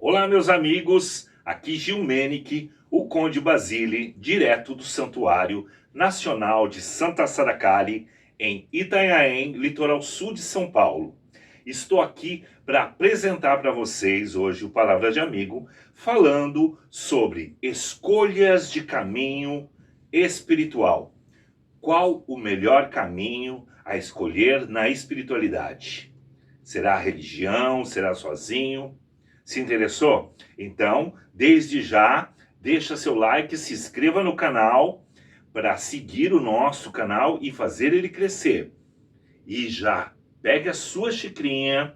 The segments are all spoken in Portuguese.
Olá, meus amigos, aqui Gil Menich, o Conde Basile, direto do Santuário Nacional de Santa Saracali, em Itanhaém, litoral sul de São Paulo. Estou aqui para apresentar para vocês hoje o Palavra de Amigo, falando sobre escolhas de caminho espiritual. Qual o melhor caminho a escolher na espiritualidade? Será religião? Será sozinho? Se interessou? Então, desde já, deixa seu like, se inscreva no canal para seguir o nosso canal e fazer ele crescer. E já pegue a sua xicrinha,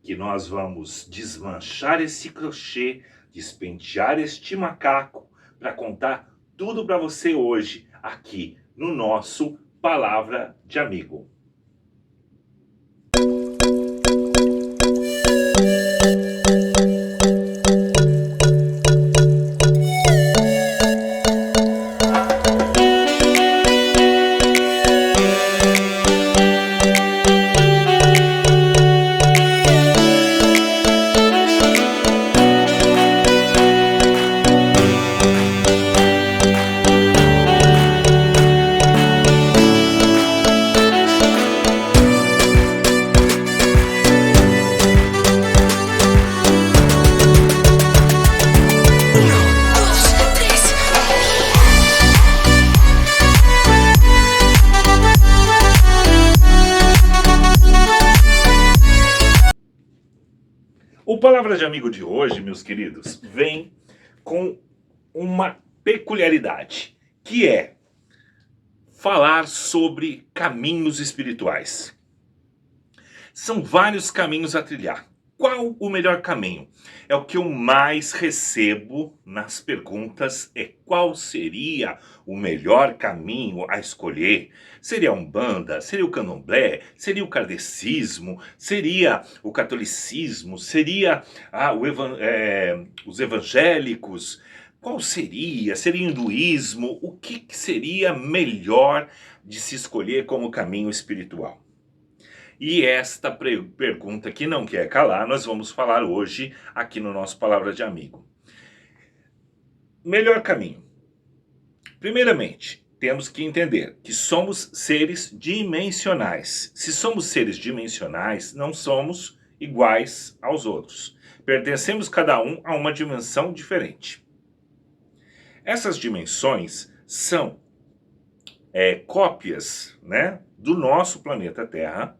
que nós vamos desmanchar esse crochê, despentear este macaco, para contar tudo para você hoje, aqui no nosso Palavra de Amigo. O Palavra de Amigo de hoje, meus queridos, vem com uma peculiaridade, que é falar sobre caminhos espirituais. São vários caminhos a trilhar. Qual o melhor caminho? É o que eu mais recebo nas perguntas, é qual seria o melhor caminho a escolher? Seria a Umbanda? Seria o Candomblé? Seria o Kardecismo? Seria o Catolicismo? Seria os evangélicos? Qual seria? Seria o hinduísmo? O que seria melhor de se escolher como caminho espiritual? E esta pergunta que não quer calar, nós vamos falar hoje aqui no nosso Palavra de Amigo. Melhor caminho. Primeiramente, temos que entender que somos seres dimensionais. Se somos seres dimensionais, não somos iguais aos outros. Pertencemos cada um a uma dimensão diferente. Essas dimensões são cópias, do nosso planeta Terra,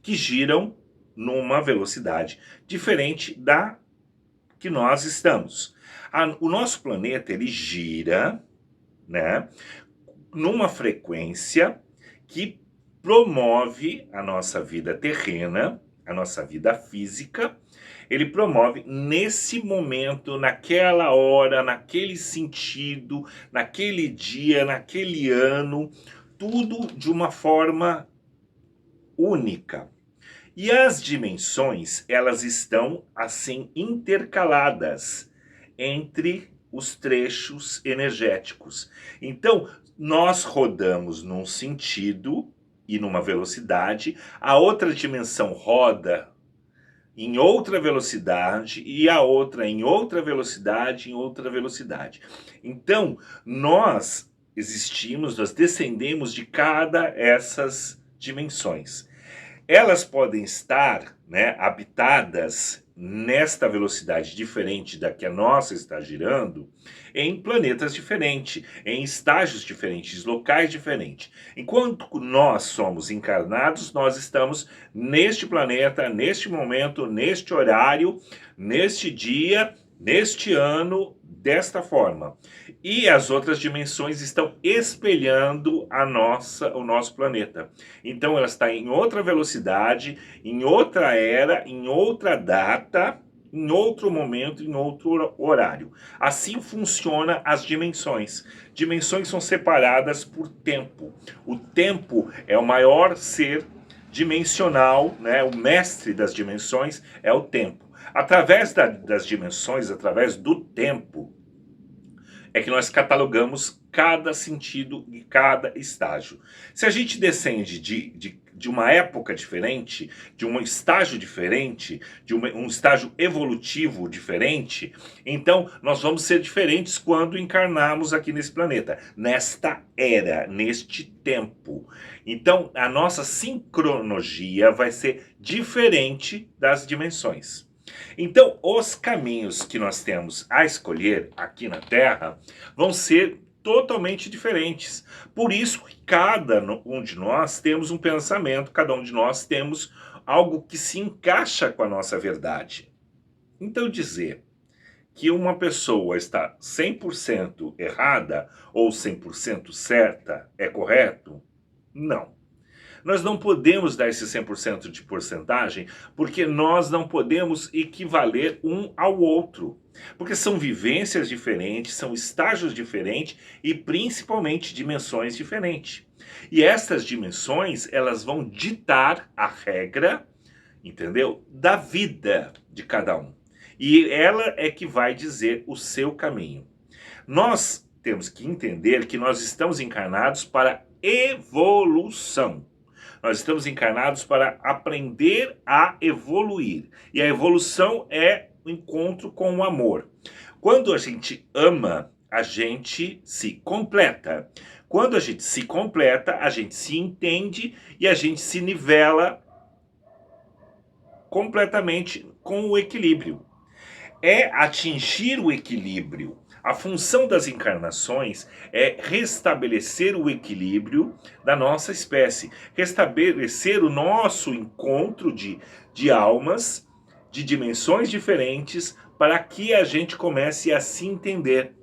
que giram numa velocidade diferente da que nós estamos. O nosso planeta, ele gira, numa frequência que promove a nossa vida terrena, a nossa vida física. Ele promove nesse momento, naquela hora, naquele sentido, naquele dia, naquele ano, tudo de uma forma única. E as dimensões, elas estão assim intercaladas entre os trechos energéticos. Então, nós rodamos num sentido e numa velocidade, a outra dimensão roda em outra velocidade e a outra em outra velocidade, em outra velocidade. Então, nós existimos, nós descendemos de cada essas dimensões. Elas podem estar habitadas nesta velocidade diferente da que a nossa está girando, em planetas diferentes, em estágios diferentes, locais diferentes. Enquanto nós somos encarnados, nós estamos neste planeta, neste momento, neste horário, neste dia, neste ano, desta forma. E as outras dimensões estão espelhando o nosso planeta. Então ela está em outra velocidade, em outra era, em outra data, em outro momento, em outro horário. Assim funciona as dimensões. Dimensões são separadas por tempo. O tempo é o maior ser dimensional, o mestre das dimensões é o tempo. Através das dimensões, através do tempo, é que nós catalogamos cada sentido e cada estágio. Se a gente descende de uma época diferente, de um estágio diferente, de um estágio evolutivo diferente, então nós vamos ser diferentes quando encarnarmos aqui nesse planeta, nesta era, neste tempo. Então a nossa sincronologia vai ser diferente das dimensões. Então, os caminhos que nós temos a escolher aqui na Terra vão ser totalmente diferentes. Por isso que cada um de nós temos um pensamento, cada um de nós temos algo que se encaixa com a nossa verdade. Então, dizer que uma pessoa está 100% errada ou 100% certa é correto? Não. Nós não podemos dar esse 100% de porcentagem, porque nós não podemos equivaler um ao outro. Porque são vivências diferentes, são estágios diferentes e principalmente dimensões diferentes. E essas dimensões, elas vão ditar a regra, entendeu? Da vida de cada um. E ela é que vai dizer o seu caminho. Nós temos que entender que nós estamos encarnados para evolução. Nós estamos encarnados para aprender a evoluir. E a evolução é o encontro com o amor. Quando a gente ama, a gente se completa. Quando a gente se completa, a gente se entende e a gente se nivela completamente com o equilíbrio. É atingir o equilíbrio. A função das encarnações é restabelecer o equilíbrio da nossa espécie, restabelecer o nosso encontro de almas, de dimensões diferentes, para que a gente comece a se entender.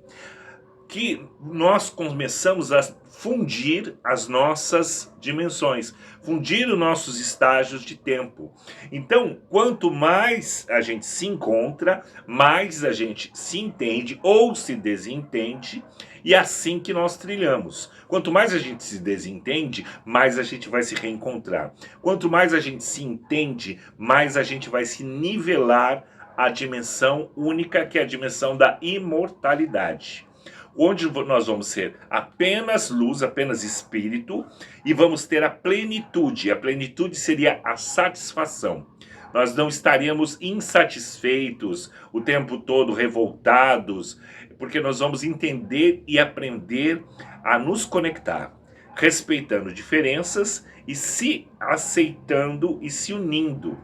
Que nós começamos a fundir as nossas dimensões, fundir os nossos estágios de tempo. Então, quanto mais a gente se encontra, mais a gente se entende ou se desentende, e é assim que nós trilhamos. Quanto mais a gente se desentende, mais a gente vai se reencontrar. Quanto mais a gente se entende, mais a gente vai se nivelar à dimensão única, que é a dimensão da imortalidade. Onde nós vamos ser apenas luz, apenas espírito, e vamos ter a plenitude. A plenitude seria a satisfação. Nós não estaríamos insatisfeitos, o tempo todo revoltados, porque nós vamos entender e aprender a nos conectar, respeitando diferenças e se aceitando e se unindo.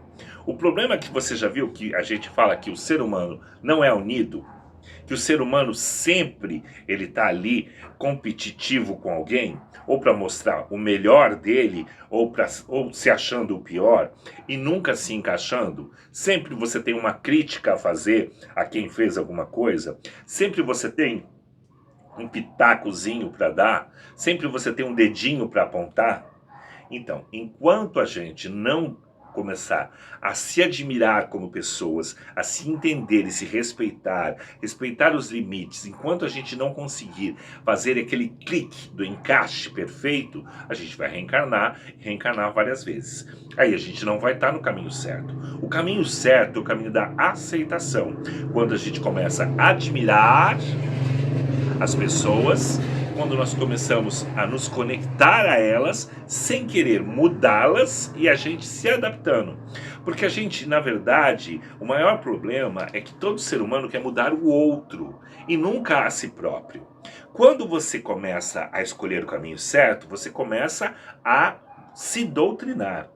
O problema é que você já viu que a gente fala que o ser humano não é unido, que o ser humano sempre ele está ali competitivo com alguém, ou para mostrar o melhor dele, ou se achando o pior, e nunca se encaixando. Sempre você tem uma crítica a fazer a quem fez alguma coisa, sempre você tem um pitacozinho para dar, sempre você tem um dedinho para apontar. Então, enquanto a gente não começar a se admirar como pessoas, a se entender e se respeitar, respeitar os limites, enquanto a gente não conseguir fazer aquele clique do encaixe perfeito, a gente vai reencarnar várias vezes. Aí a gente não vai estar no caminho certo. O caminho certo é o caminho da aceitação. Quando a gente começa a admirar as pessoas, quando nós começamos a nos conectar a elas, sem querer mudá-las e a gente se adaptando. Porque a gente, na verdade, o maior problema é que todo ser humano quer mudar o outro e nunca a si próprio. Quando você começa a escolher o caminho certo, você começa a se doutrinar.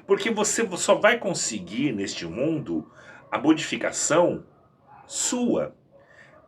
Porque você só vai conseguir neste mundo a modificação sua.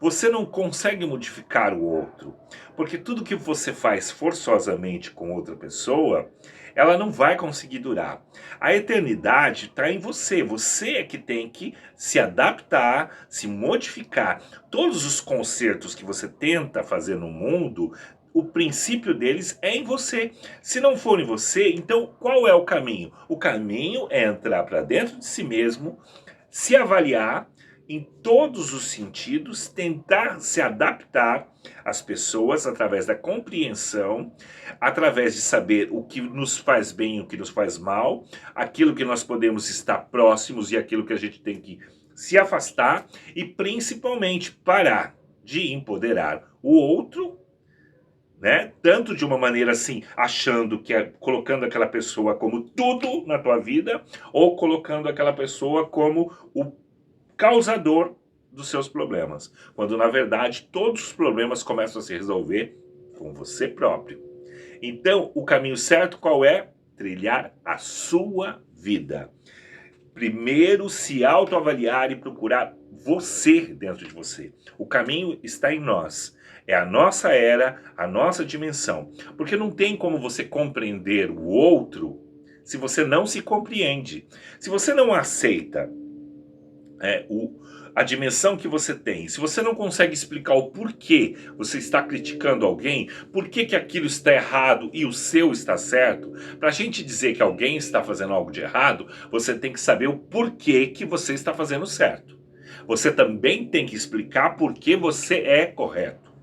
Você não consegue modificar o outro, porque tudo que você faz forçosamente com outra pessoa, ela não vai conseguir durar. A eternidade está em você, você é que tem que se adaptar, se modificar. Todos os concertos que você tenta fazer no mundo, o princípio deles é em você. Se não for em você, então qual é o caminho? O caminho é entrar para dentro de si mesmo, se avaliar, em todos os sentidos, tentar se adaptar às pessoas através da compreensão, através de saber o que nos faz bem e o que nos faz mal, aquilo que nós podemos estar próximos e aquilo que a gente tem que se afastar e principalmente parar. de empoderar o outro, né? Tanto de uma maneira assim, achando que colocando aquela pessoa como tudo na tua vida, ou colocando aquela pessoa como o causador dos seus problemas, quando na verdade todos os problemas começam a se resolver com você próprio. Então, o caminho certo qual é? Trilhar a sua vida. Primeiro, se autoavaliar e procurar você dentro de você. O caminho está em nós. É a nossa era, a nossa dimensão. Porque não tem como você compreender o outro se você não se compreende. Se você não aceita a dimensão que você tem, se você não consegue explicar o porquê você está criticando alguém, por que aquilo está errado e o seu está certo, para a gente dizer que alguém está fazendo algo de errado, você tem que saber o porquê que você está fazendo certo. Você também tem que explicar por que você é correto.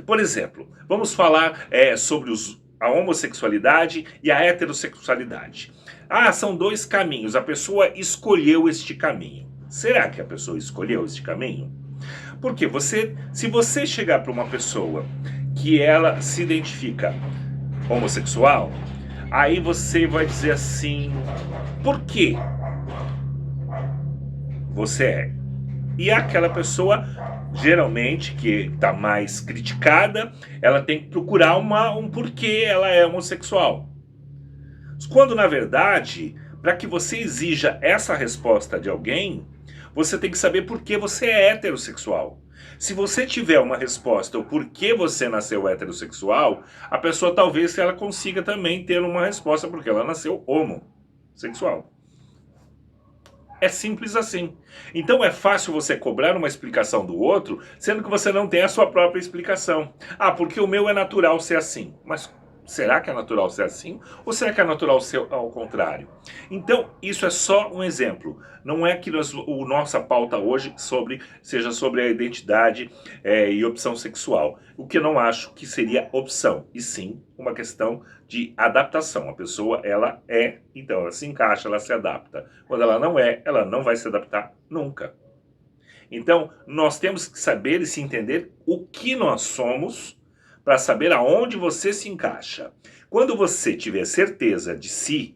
Por exemplo, vamos falar sobre a homossexualidade e a heterossexualidade. Ah, são dois caminhos, a pessoa escolheu este caminho. Será que a pessoa escolheu este caminho? Porque se você chegar para uma pessoa que ela se identifica homossexual, aí você vai dizer assim, por que você é? E aquela pessoa, geralmente, que está mais criticada, ela tem que procurar um porquê ela é homossexual. Quando, na verdade, para que você exija essa resposta de alguém, você tem que saber por que você é heterossexual. Se você tiver uma resposta, o porquê você nasceu heterossexual, a pessoa talvez ela consiga também ter uma resposta porque ela nasceu homossexual. É simples assim. Então é fácil você cobrar uma explicação do outro, sendo que você não tem a sua própria explicação. Ah, porque o meu é natural ser assim. Mas será que é natural ser assim? Ou será que é natural ser ao contrário? Então, isso é só um exemplo. Não é que nossa pauta hoje seja sobre a identidade e opção sexual. O que eu não acho que seria opção, e sim uma questão de adaptação. A pessoa, então, ela se encaixa, ela se adapta. Quando ela não vai se adaptar nunca. Então, nós temos que saber e se entender o que nós somos para saber aonde você se encaixa. Quando você tiver certeza de si,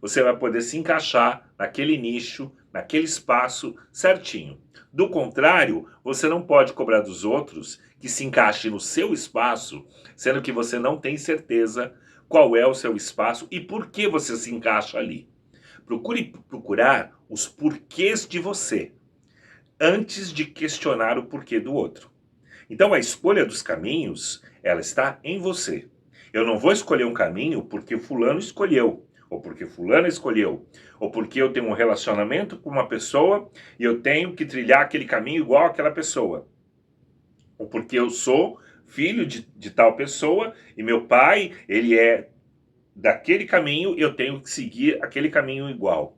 você vai poder se encaixar naquele nicho, naquele espaço certinho. Do contrário, você não pode cobrar dos outros que se encaixem no seu espaço, sendo que você não tem certeza qual é o seu espaço e por que você se encaixa ali. Procure procurar os porquês de você, antes de questionar o porquê do outro. Então a escolha dos caminhos, ela está em você. Eu não vou escolher um caminho porque fulano escolheu, ou porque fulana escolheu, ou porque eu tenho um relacionamento com uma pessoa e eu tenho que trilhar aquele caminho igual àquela pessoa. Ou porque eu sou filho de tal pessoa e meu pai, ele é daquele caminho e eu tenho que seguir aquele caminho igual.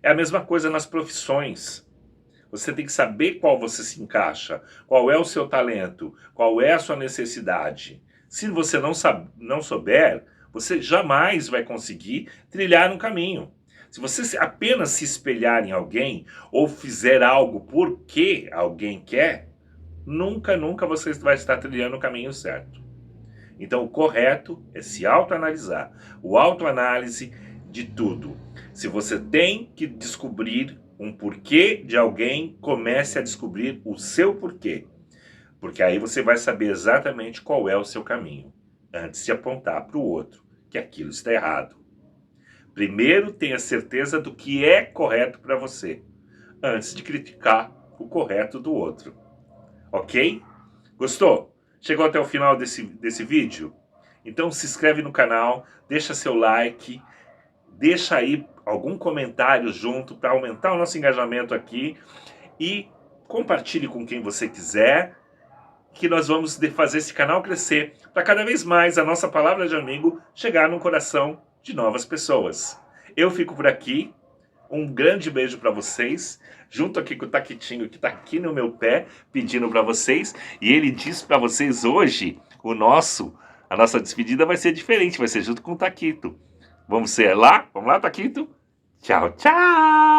É a mesma coisa nas profissões. Você tem que saber qual você se encaixa, qual é o seu talento, qual é a sua necessidade. Se você não souber, você jamais vai conseguir trilhar um caminho. Se você apenas se espelhar em alguém ou fizer algo porque alguém quer, nunca você vai estar trilhando o caminho certo. Então o correto é se autoanalisar. O autoanálise de tudo. Se você tem que descobrir um porquê de alguém, comece a descobrir o seu porquê. Porque aí você vai saber exatamente qual é o seu caminho, antes de apontar para o outro que aquilo está errado. Primeiro tenha certeza do que é correto para você, antes de criticar o correto do outro. Ok? Gostou? Chegou até o final desse vídeo? Então se inscreve no canal, deixa seu like, deixa aí algum comentário junto para aumentar o nosso engajamento aqui e compartilhe com quem você quiser, que nós vamos fazer esse canal crescer para cada vez mais a nossa palavra de amigo chegar no coração de novas pessoas. Eu fico por aqui, um grande beijo para vocês, junto aqui com o Taquitinho que está aqui no meu pé pedindo para vocês, e ele diz para vocês hoje, a nossa despedida vai ser diferente, vai ser junto com o Taquito. Vamos lá? Vamos lá, Taquito? Tchau, tchau!